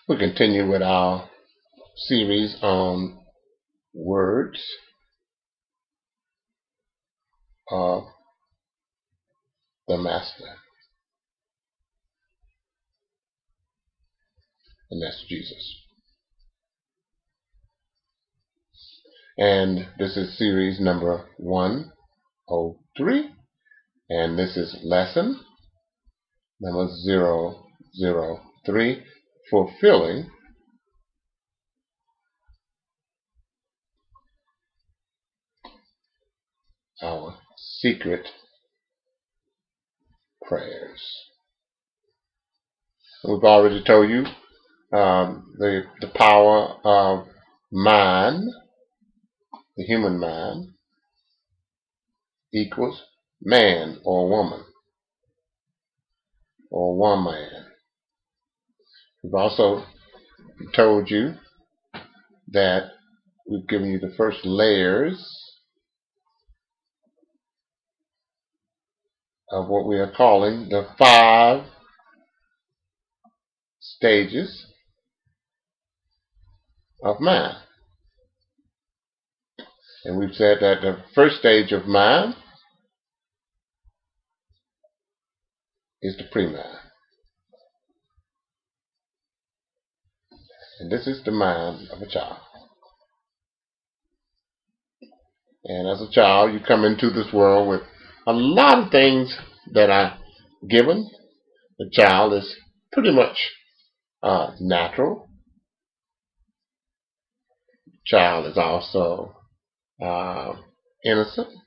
We continue with our series on words of the Master, and that's Jesus. And this is series number 103, and this is lesson number 003, fulfilling our secret prayers. We've already told you the power of mind, the human mind, equals man or woman or one man. We've also told you that we've given you the first layers of what we are calling the 5 stages of mind. And we've said that the first stage of mind is the pre-mind. And this is the mind of a child. And as a child, you come into this world with a lot of things that are given. The child is pretty much natural. The child is also innocent.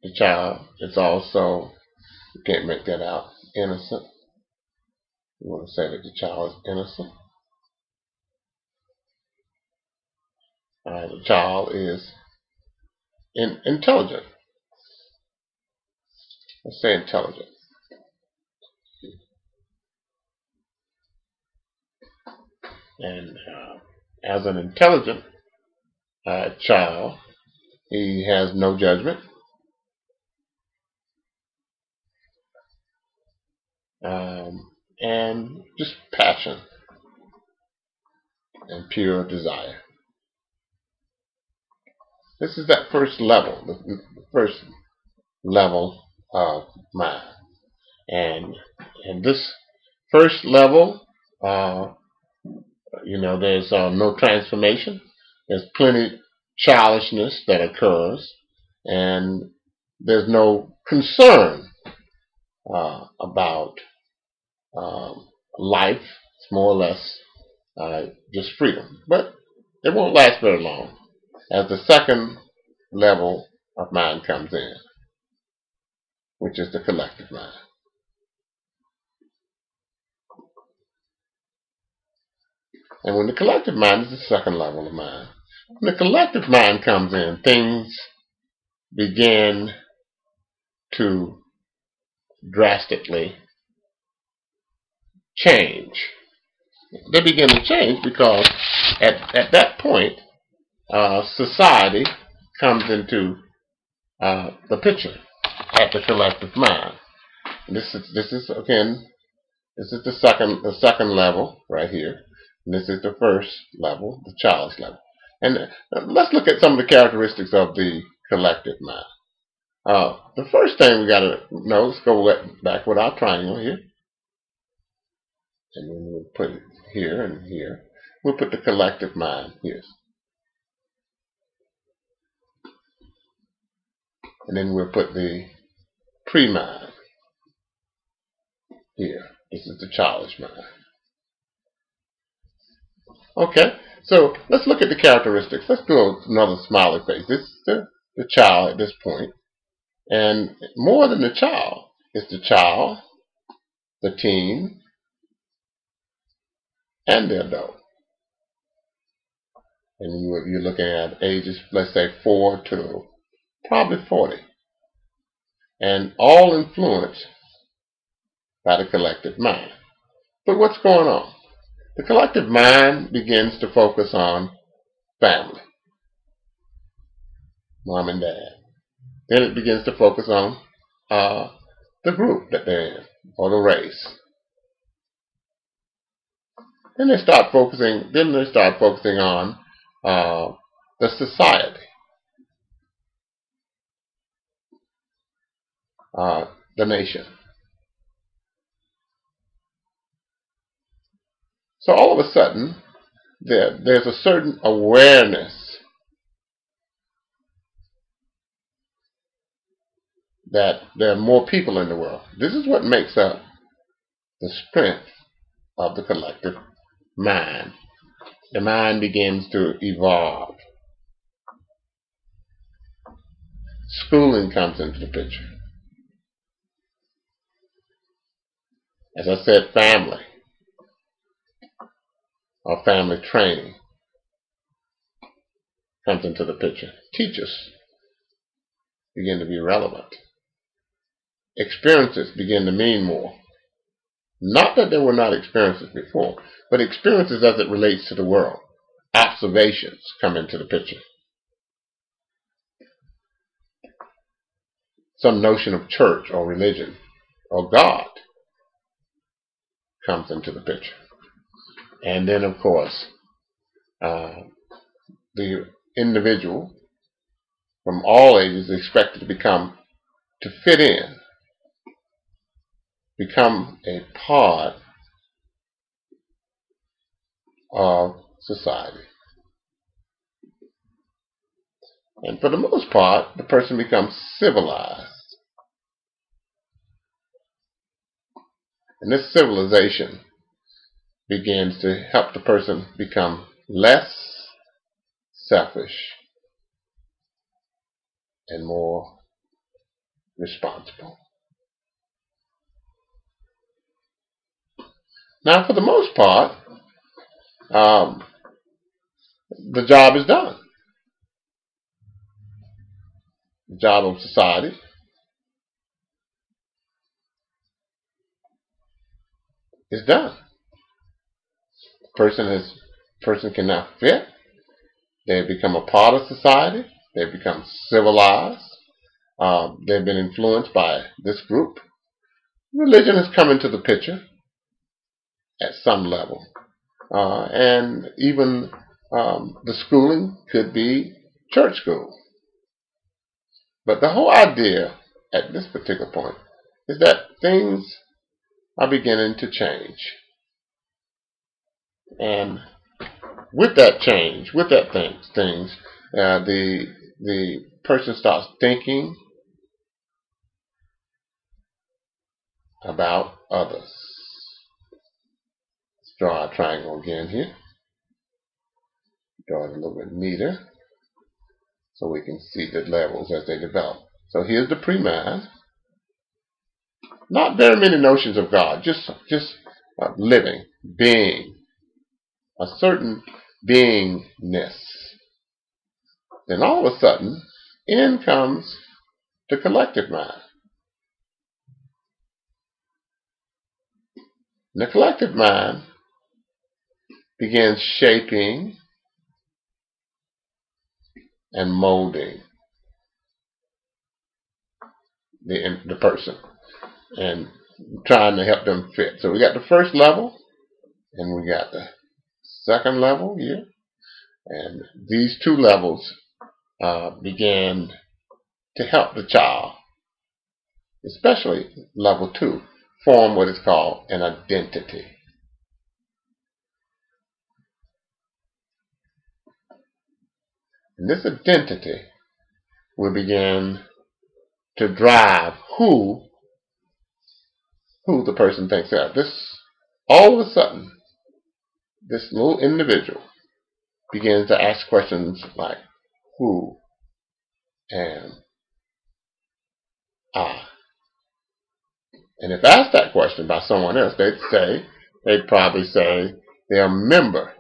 The child is also, you can't make that out, innocent. You want to say that the child is innocent. The child is intelligent. Let's say intelligent. And as an intelligent child, he has no judgment. And just passion and pure desire. This is that first level, the first level of mind. And this first level, there's no transformation. There's plenty childishness that occurs, and there's no concern about life. It's more or less just freedom. But it won't last very long as the second level of mind comes in, which is the collective mind. And when the collective mind is the second level of mind, when the collective mind comes in, things begin to drastically change. They begin to change because at that point, society comes into the picture at the collective mind. This is the second level right here. And this is the first level, the child's level. And let's look at some of the characteristics of the collective mind. The first thing we got to know, let's go back with our triangle here. And then we'll put it here and here. We'll put the collective mind here. And then we'll put the pre-mind here. This is the childish mind. Okay, so let's look at the characteristics. Let's do another smiley face. This is the child at this point. And more than the child, it's the child, the teen, and the adult. And you're looking at ages, let's say 4 to probably 40. And all influenced by the collective mind. But what's going on? The collective mind begins to focus on family, mom and dad. Then it begins to focus on the group that they're in, or the race. Then they start focusing. Then they start focusing on the society, the nation. So all of a sudden, there's a certain awareness that there are more people in the world. This is what makes up the strength of the collective mind. The mind begins to evolve. Schooling comes into the picture. As I said, family or family training comes into the picture. Teachers begin to be relevant. Experiences begin to mean more. Not that there were not experiences before, but experiences as it relates to the world. Observations come into the picture. Some notion of church or religion or God comes into the picture. And then, of course, the individual from all ages is expected to fit in, become a part of society. And for the most part, the person becomes civilized. And this civilization begins to help the person become less selfish and more responsible. Now, for the most part, the job is done. The job of society is done. Person can now fit. They become a part of society. They become civilized. They've been influenced by this group. Religion has come into the picture at some level. And even the schooling could be church school. But the whole idea at this particular point is that things are beginning to change. And with that change, with that things, the person starts thinking about others. Let's draw a triangle again here. Draw it a little bit neater so we can see the levels as they develop. So here's the pre-mind. Not very many notions of God, just living, being, a certain beingness. Then all of a sudden, in comes the collective mind. And the collective mind begins shaping and molding the person and trying to help them fit. So we got the first level and we got the second level here. And these two levels began to help the child, especially level 2, form what is called an identity. And this identity will begin to drive who the person thinks they are. This, all of a sudden, this little individual begins to ask questions like, who am I? And if asked that question by someone else, they'd probably say they're a member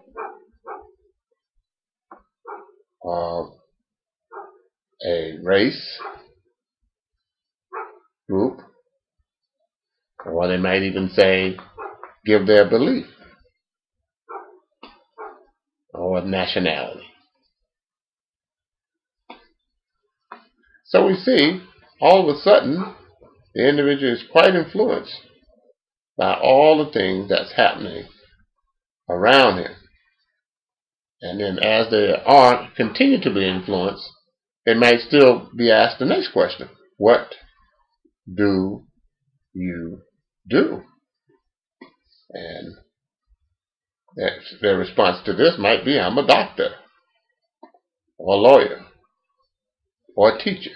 of a race, group, or they might even say, give their belief, or nationality. So we see, all of a sudden, the individual is quite influenced by all the things that's happening around him. And then as they are continue to be influenced, they might still be asked the next question. What do you do? And their response to this might be, I'm a doctor, or a lawyer, or a teacher,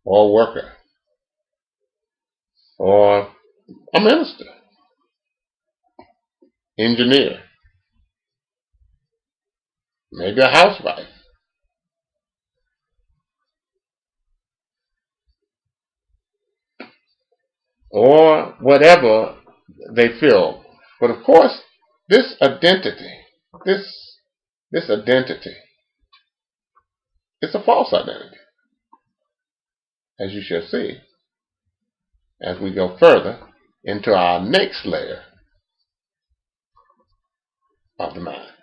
or a worker, or a minister, engineer, maybe a housewife. Or whatever they feel. But of course, this identity, this identity, it's a false identity, as you shall see as we go further into our next layer of the mind.